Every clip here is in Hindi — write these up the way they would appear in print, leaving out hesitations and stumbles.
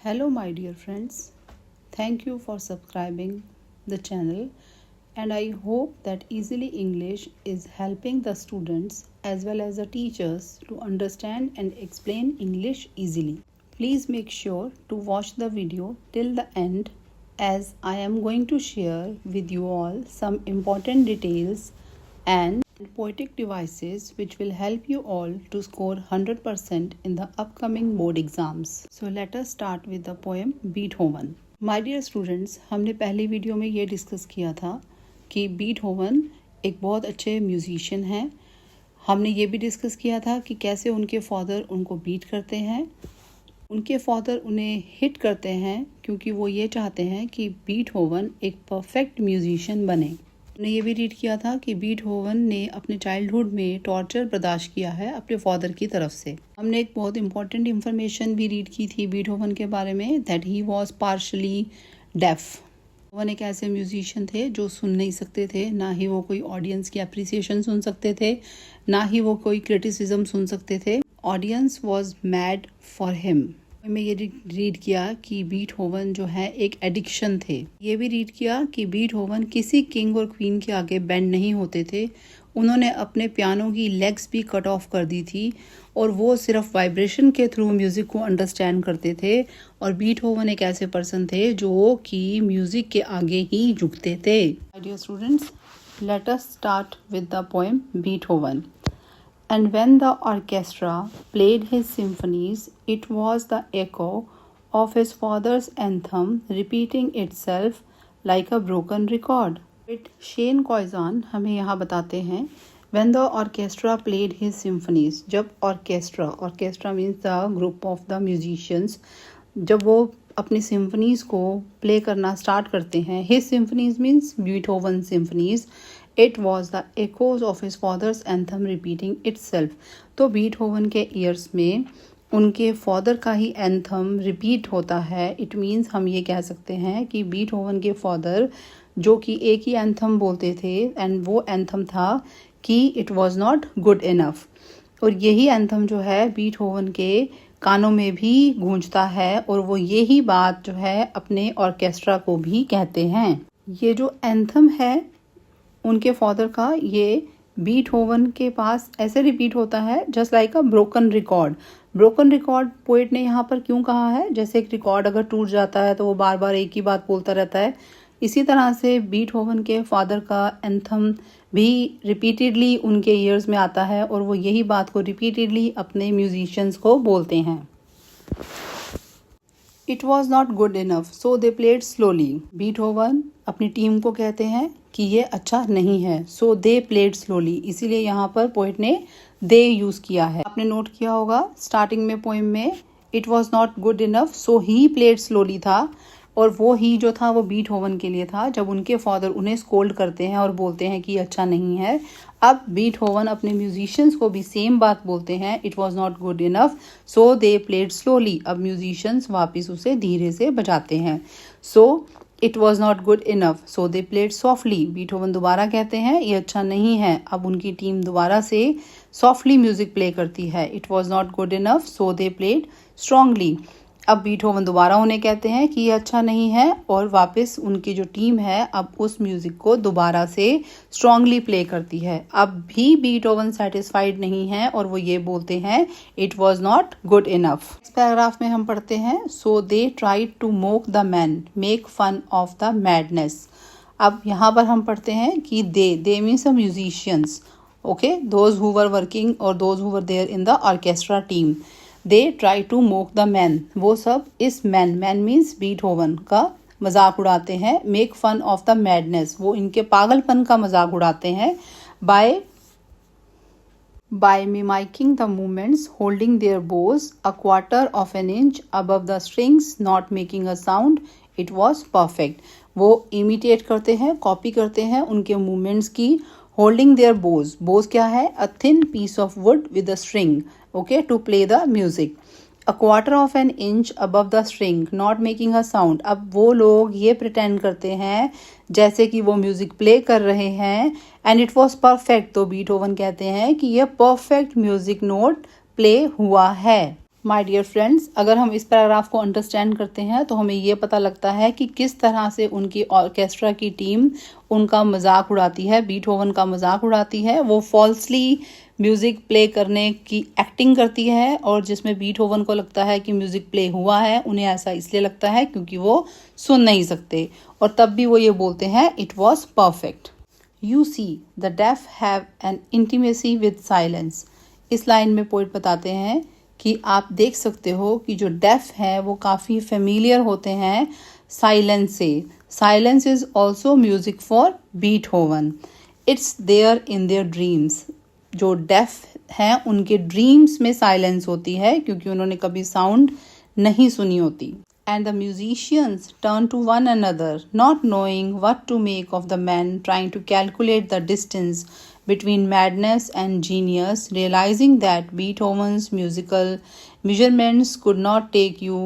Hello my dear friends, thank you for subscribing the channel and I hope that Easily English is helping the students as well as the teachers to understand and explain English easily. Please make sure to watch the video till the end as I am going to share with you all some important details and poetic devices which will help you all to score 100% in the upcoming board exams. So let us start with the poem Beethoven. My dear students, हमने पहली वीडियो में ये डिस्कस किया था कि बीटहोवन एक बहुत अच्छे म्यूजिशियन हैं। हमने ये भी डिस्कस किया था कि कैसे उनके फादर उनको बीट करते हैं। उनके फादर उन्हें हिट करते हैं क्योंकि वो ये चाहते हैं कि बीटहोवन एक परफेक्ट म्यूजिशियन बने। हमने ये भी रीड किया था कि बीटहोवन ने अपने चाइल्डहुड में टॉर्चर बर्दाश्त किया है अपने फादर की तरफ से। हमने एक बहुत इंपॉर्टेंट इंफॉर्मेशन भी रीड की थी बीटहोवन के बारे में, that he was partially deaf. Beethoven एक ऐसे म्यूजिशियन थे जो सुन नहीं सकते थे, ना ही वो कोई ऑडियंस की अप्रिसिएशन सुन सकते थे, ना ही वो कोई क्रिटिसिज्म सुन सकते थे। Audience was mad for him. में ये रीड किया कि बीटहोवन जो है एक एडिक्शन थे। ये भी रीड किया कि बीटहोवन किसी किंग और क्वीन के आगे बेंड नहीं होते थे। उन्होंने अपने पियानो की लेग्स भी कट ऑफ कर दी थी और वो सिर्फ वाइब्रेशन के थ्रू म्यूजिक को अंडरस्टैंड करते थे। और बीटहोवन एक ऐसे पर्सन थे जो कि म्यूजिक के आगे ही झुकते थे। Dear students, let us start with the poem Beethoven. And when the orchestra played his symphonies, it was the echo of his father's anthem repeating itself like a broken record. Shane Koyczan हमें यहाँ बताते हैं when the orchestra played his symphonies, जब orchestra means the group of the musicians, जब वो अपनी सिम्फनीज को प्ले करना स्टार्ट करते हैं, his symphonies means Beethoven symphonies, It was the echoes of his father's anthem repeating itself. तो बीटहोवन के ईयर्स में उनके फादर का ही एंथम रिपीट होता है। इट मीन्स हम ये कह सकते हैं कि बीटहोवन के फादर जो कि एक ही एंथम बोलते थे एंड वो एंथम था कि it was not good enough. और यही एंथम जो है बीटहोवन के कानों में भी गूंजता है और वो यही बात जो है अपने ऑर्केस्ट्रा को भी कहते हैं। ये जो एंथम है उनके फादर का, ये बीटहोवन के पास ऐसे रिपीट होता है just like a broken record. Broken record poet ने यहाँ पर क्यों कहा है? जैसे एक रिकॉर्ड अगर टूट जाता है तो वो बार बार एक ही बात बोलता रहता है, इसी तरह से बीटहोवन के फादर का एंथम भी रिपीटेडली उनके ईयर्स में आता है और वो यही बात को रिपीटेडली अपने म्यूजिशियंस को बोलते हैं। It was not good enough so they played slowly. Beethoven अपनी टीम को कहते हैं कि ये अच्छा नहीं है, सो दे प्लेड स्लोली, इसीलिए यहाँ पर पोएट ने दे यूज किया है। आपने नोट किया होगा स्टार्टिंग में पोएम में it was not good enough so he played slowly था और वो ही जो था वो बीटहोवन के लिए था जब उनके फादर उन्हें स्कोल्ड करते हैं और बोलते हैं कि अच्छा नहीं है। अब बीटहोवन अपने म्यूजिशियंस को भी सेम बात बोलते हैं, it was not good enough so they played slowly. अब म्यूजिशियंस वापस उसे धीरे से बजाते हैं। So it was not good enough so they played softly. Beethoven दोबारा कहते हैं ये अच्छा नहीं है। अब उनकी टीम दोबारा से सॉफ्टली म्यूजिक प्ले करती है। It was not good enough so they played strongly. अब बीटहोवन दोबारा उन्हें कहते हैं कि ये अच्छा नहीं है और वापस उनकी जो टीम है अब उस म्यूजिक को दोबारा से स्ट्रांगली प्ले करती है। अब भी बीटहोवन सेटिस्फाइड नहीं है और वो ये बोलते हैं it was not good enough. इस पैराग्राफ में हम पढ़ते हैं so they tried to mock the man make fun of the madness. अब यहाँ पर हम पढ़ते हैं कि they means the musicians, okay, those who were working और those who were there in the orchestra team. They try to mock the man, वो सब इस मैन मीन्स बीटहोवन का मजाक उड़ाते हैं। Make fun of the madness, वो इनके पागलपन का मजाक उड़ाते हैं। By mimicking the movements holding their bows a quarter of an inch above the strings not making a sound it was perfect. वो इमिटेट करते हैं, कॉपी करते हैं उनके मूवमेंट्स की। होल्डिंग देयर बोज क्या है? A thin piece of wood with a string, okay, to play the music. A quarter of an inch above the string, not making a sound. अब वो लोग ये pretend करते हैं जैसे कि वो म्यूजिक प्ले कर रहे हैं and it was perfect. तो बीटहोवन कहते हैं कि ये perfect म्यूजिक नोट प्ले हुआ है। माय डियर फ्रेंड्स, अगर हम इस पैराग्राफ को अंडरस्टैंड करते हैं तो हमें ये पता लगता है कि किस तरह से उनकी ऑर्केस्ट्रा की टीम उनका मजाक उड़ाती है, बीटहोवन का मजाक उड़ाती है। वो फॉल्सली म्यूज़िक प्ले करने की एक्टिंग करती है और जिसमें बीटहोवन को लगता है कि म्यूज़िक प्ले हुआ है, उन्हें ऐसा इसलिए लगता है क्योंकि वो सुन नहीं सकते, और तब भी वो ये बोलते हैं it was perfect. You see the deaf have an intimacy with silence. इस लाइन में पोइट बताते हैं कि आप देख सकते हो कि जो डेफ है वो काफ़ी फेमिलियर होते हैं साइलेंस से। Silence is also music for Beethoven. It's there in their dreams. जो डेफ हैं उनके ड्रीम्स में साइलेंस होती है क्योंकि उन्होंने कभी साउंड नहीं सुनी होती। And the musicians turn to one another, not knowing what to make of the man trying to calculate the distance between madness and genius, realizing that Beethoven's musical measurements could not take you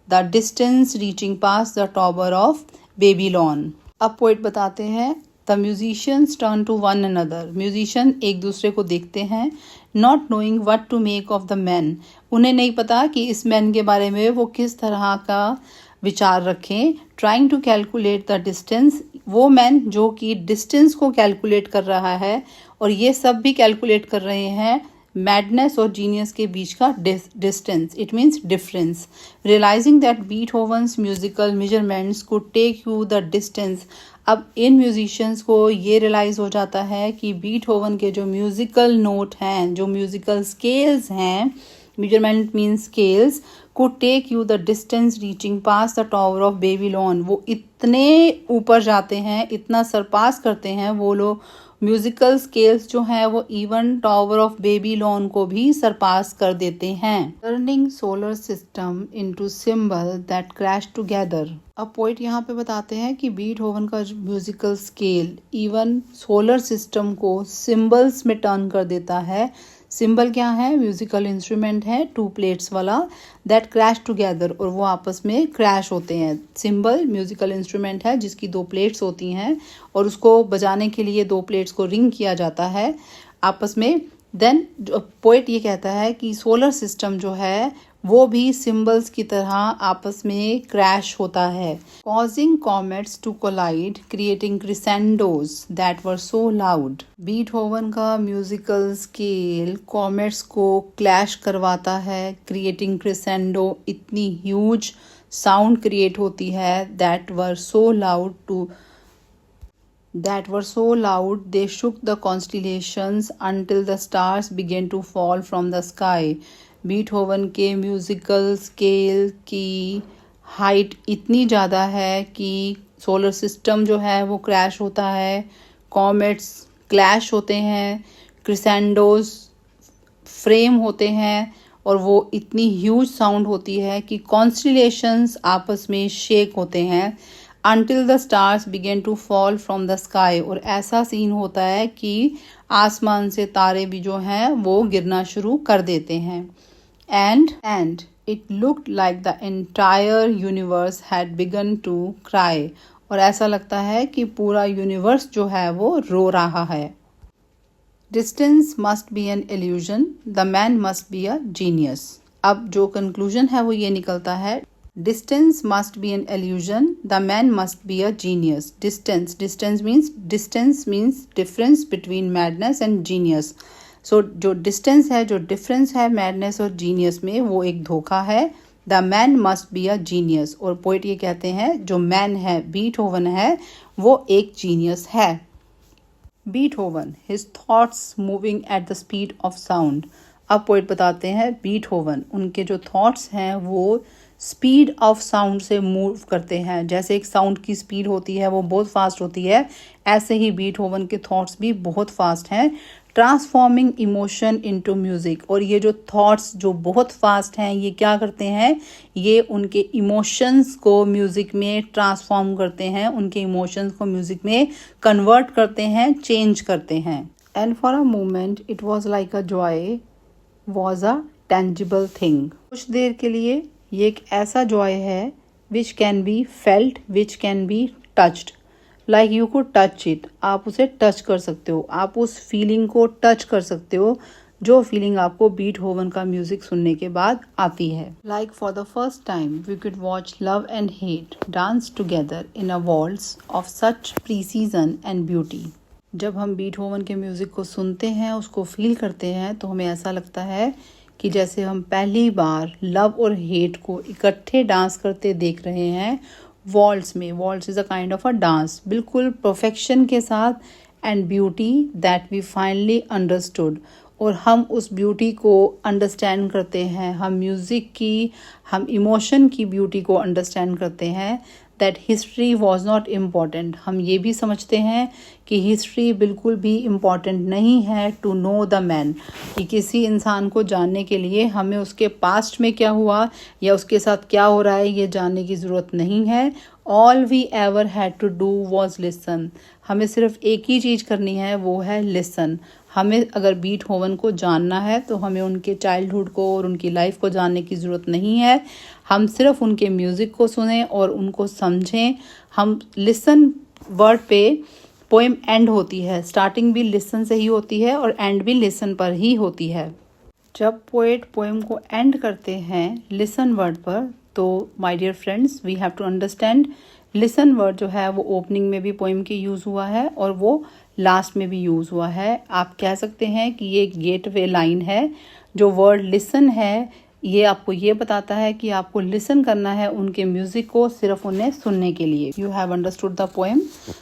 the distance reaching past the Tower of Babylon. अब पोइट बताते हैं the musicians turn to one another. Musician एक दूसरे को देखते हैं, not knowing what to make of the man. उन्हें नहीं पता कि इस मैन के बारे में वो किस तरह का विचार रखें। Trying to calculate the distance, वो मैन जो कि डिस्टेंस को कैलकुलेट कर रहा है, और ये सब भी कैलकुलेट कर रहे हैं मैडनेस और जीनियस के बीच का distance, it means difference. Realizing that Beethoven's musical measurements could take you the distance. अब इन म्यूजिशियंस को ये रियलाइज हो जाता है कि बीटहोवन के जो म्यूजिकल नोट हैं, जो म्यूजिकल स्केल्स हैं, measurement means scales, could take you the distance reaching past the tower of Babylon. वो इतने ऊपर जाते हैं, इतना सरपास करते हैं वो लोग, म्यूजिकल स्केल्स जो हैं वो इवन टावर ऑफ बेबीलोन को भी सरपास कर देते हैं। Turning solar system into symbol that crash together. अब पोइट यहाँ पे बताते हैं कि बीटहोवन का musical scale even solar system को सिंबल्स में टर्न कर देता है। सिंबल क्या है? म्यूजिकल इंस्ट्रूमेंट है, 2 प्लेट्स वाला, दैट क्रैश टुगेदर, और वो आपस में क्रैश होते हैं। सिंबल म्यूजिकल इंस्ट्रूमेंट है जिसकी 2 प्लेट्स होती हैं और उसको बजाने के लिए 2 प्लेट्स को रिंग किया जाता है आपस में। देन पोएट ये कहता है कि सोलर सिस्टम जो है वो भी सिंबल्स की तरह आपस में क्रैश होता है। Causing comets to collide, creating crescendos that were so loud. Beethoven का म्यूजिकल स्केल कॉमेट्स को क्लैश करवाता है, क्रिएटिंग क्रिसेंडो, इतनी ह्यूज साउंड क्रिएट होती है, that were so loud they shook the constellations until the stars began to fall from the sky. बीटहोवन के म्यूजिकल स्केल की हाइट इतनी ज़्यादा है कि सोलर सिस्टम जो है वो क्रैश होता है, कॉमेट्स क्लैश होते हैं, क्रिसेंडोज फ्रेम होते हैं, और वो इतनी ह्यूज साउंड होती है कि कॉन्स्टिलेशंस आपस में शेक होते हैं। Until the stars began to fall from the sky, और ऐसा सीन होता है कि आसमान से तारे भी जो हैं वो गिरना शुरू कर देते हैं। And it looked like the entire universe had begun to cry, और ऐसा लगता है कि पूरा यूनिवर्स जो है वो रो रहा है। Distance must be an illusion, the man must be a genius। अब जो कंक्लूजन है वो ये निकलता है, Distance must be an illusion, the man must be a genius। Distance means difference between madness and genius। So जो distance है, जो difference है madness और genius में, वो एक धोखा है। The man must be a genius। और पोइट ये कहते हैं जो man है, बीटहोवन है, वो एक genius है। बीटहोवन, his thoughts moving at the speed of sound। अब पोइट बताते हैं बीटहोवन, उनके जो थॉट्स हैं वो स्पीड ऑफ साउंड से मूव करते हैं। जैसे एक साउंड की स्पीड होती है वो बहुत फास्ट होती है, ऐसे ही बीटहोवन के थॉट्स भी बहुत फास्ट हैं। ट्रांसफॉर्मिंग इमोशन इनटू म्यूजिक, और ये जो थॉट्स जो बहुत फास्ट हैं ये क्या करते हैं, ये उनके इमोशंस को म्यूजिक में ट्रांसफॉर्म करते हैं, उनके इमोशंस को म्यूजिक में कन्वर्ट करते हैं, चेंज करते हैं। And for a moment it was like a joy was a tangible thing. कुछ देर के लिए ये एक ऐसा जॉय है which can be felt, which can be touched, like you could touch it. आप उसे टच कर सकते हो, आप उस फीलिंग को टच कर सकते हो जो फीलिंग आपको बीटहोवन का म्यूजिक सुनने के बाद आती है। Like for the first time we could watch love and hate dance together in a waltz of such precision and beauty. जब हम बीटहोवन के म्यूजिक को सुनते हैं, उसको फील करते हैं, तो हमें ऐसा लगता है कि जैसे हम पहली बार लव और हेट को इकट्ठे डांस करते देख रहे हैं वॉल्स में। Waltz is a kind of a dance, बिल्कुल परफेक्शन के साथ, and beauty that we finally understood. और हम उस ब्यूटी को अंडरस्टैंड करते हैं, हम म्यूज़िक की, हम इमोशन की ब्यूटी को अंडरस्टैंड करते हैं। That history was not important. हम ये भी समझते हैं कि हिस्ट्री बिल्कुल भी इम्पॉर्टेंट नहीं है टू नो द मैन, कि किसी इंसान को जानने के लिए हमें उसके पास्ट में क्या हुआ या उसके साथ क्या हो रहा है ये जानने की ज़रूरत नहीं है। All we ever had to do was listen. हमें सिर्फ एक ही चीज़ करनी है, वो है लिसन। हमें अगर बीटहोवन को जानना है तो हमें उनके चाइल्डहुड को और उनकी लाइफ को जानने की ज़रूरत नहीं है। हम सिर्फ उनके म्यूज़िक को सुनें और उनको समझें। हम लिसन वर्ड पे पोएम एंड होती है, स्टार्टिंग भी लिसन से ही होती है और एंड भी लिसन पर ही होती है। जब पोएट पोएम को एंड करते हैं लिसन वर्ड पर, तो my dear friends we have to understand listen word जो है वो ओपनिंग में भी पोएम के यूज़ हुआ है और वो लास्ट में भी यूज़ हुआ है। आप कह सकते हैं कि ये गेटवे लाइन है। जो वर्ड लिसन है ये आपको ये बताता है कि आपको लिसन करना है उनके म्यूज़िक को, सिर्फ उन्हें सुनने के लिए। You have understood the poem.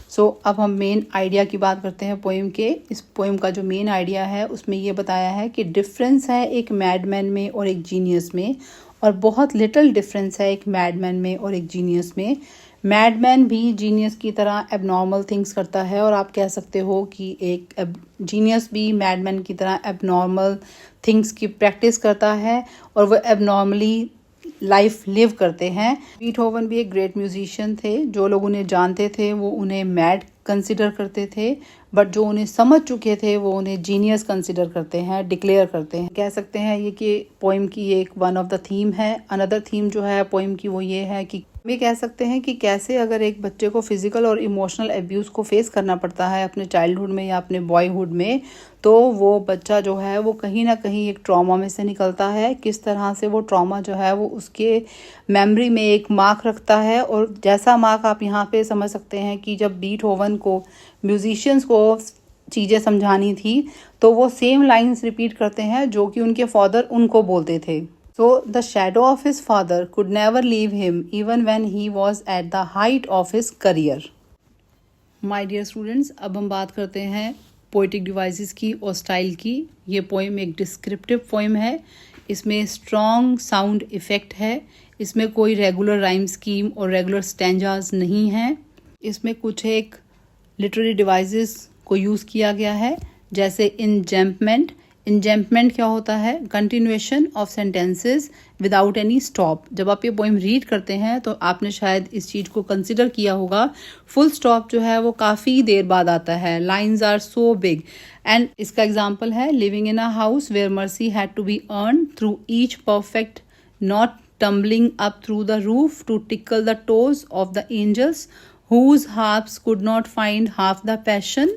So अब हम मेन आइडिया की बात करते हैं पोएम के। इस पोएम का जो मेन आइडिया है उसमें ये बताया है कि डिफरेंस है एक मैडमैन में और एक जीनियस में, और बहुत लिटिल डिफरेंस है एक मैडमैन में और एक जीनियस में। मैडमैन भी जीनियस की तरह एबनॉर्मल थिंग्स करता है, और आप कह सकते हो कि एक जीनियस भी मैडमैन की तरह एबनॉर्मल थिंग्स की प्रैक्टिस करता है और वो एबनॉर्मली लाइफ लिव करते हैं। बीटहोवन भी एक ग्रेट म्यूजिशियन थे। जो लोग उन्हें जानते थे वो उन्हें मैड कंसिडर करते थे, बट जो उन्हें समझ चुके थे वो उन्हें जीनियस कंसिडर करते हैं, डिक्लेयर करते हैं। कह सकते हैं ये कि पोएम की एक वन ऑफ द थीम है। अनदर थीम जो है पोएम की वो ये है कि हम ये कह सकते हैं कि कैसे अगर एक बच्चे को फिजिकल और इमोशनल अब्यूज़ को फेस करना पड़ता है अपने चाइल्डहुड में या अपने बॉयहुड में, तो वो बच्चा जो है वो कहीं ना कहीं एक ट्रॉमा में से निकलता है। किस तरह से वो ट्रॉमा जो है वो उसके मेमोरी में एक मार्क रखता है, और जैसा मार्क आप यहाँ पे समझ सकते हैं कि जब बीटहोवन को म्यूजिशियंस को चीज़ें समझानी थी तो वो सेम लाइंस रिपीट करते हैं जो कि उनके फादर उनको बोलते थे। So the shadow of his father could never leave him even when he was at the height of his career. My dear students, अब हम बात करते हैं पोएटिक डिवाइसेस की और स्टाइल की। ये पोएम एक डिस्क्रिप्टिव पोएम है। इसमें स्ट्रॉन्ग साउंड इफेक्ट है। इसमें कोई रेगुलर राइम स्कीम और रेगुलर स्टैंजाज नहीं है। इसमें कुछ एक लिटरेरी डिवाइसेस को यूज़ किया गया है, जैसे इंजम्पमेंट। इंजम्पमेंट क्या होता है? Continuation of sentences without any stop. जब आप ये पोएम रीड करते हैं तो आपने शायद इस चीज़ को कंसिडर किया होगा, फुल स्टॉप जो है वो काफ़ी देर बाद आता है। Lines are so big. And इसका एग्जाम्पल है living in a house where mercy had to be earned through each perfect, not tumbling up through the roof to tickle the toes of the angels whose harps could not find half the passion.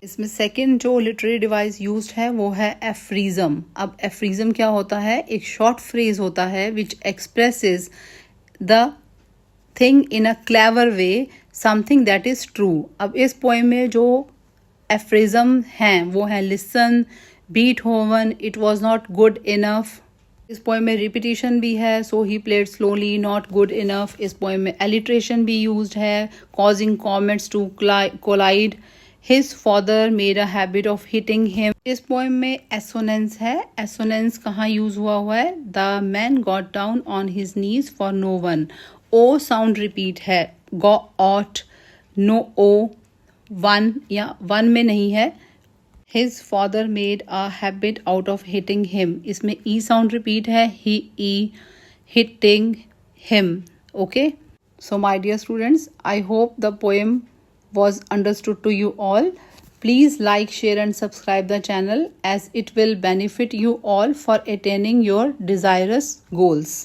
इसमें सेकेंड जो लिटरेरी डिवाइस यूज्ड है वो है एफ्रीजम। अब एफ्रीजम क्या होता है? एक शॉर्ट फ्रेज होता है which expresses the thing in a clever way, something that is true. अब इस पोएम में जो एफ्रीजम हैं वो है listen, Beethoven, it was not good enough. इस पोएम में रिपीटिशन भी है, so he played slowly, not good enough. इस पोएम में एलिट्रेशन भी यूज्ड है, causing comets to collide. His father made a habit of hitting him. इस पोएम में एसोनेंस है। एसोनेंस कहाँ यूज हुआ है? The man got down on his knees for no one. O sound repeat है, go ought, no o, one या one में नहीं है। His father made a habit out of hitting him. इसमें e साउंड रिपीट है, he, hitting him. Okay? So my dear students, I hope the poem was understood to you all. Please like, share and subscribe the channel as it will benefit you all for attaining your desirous goals.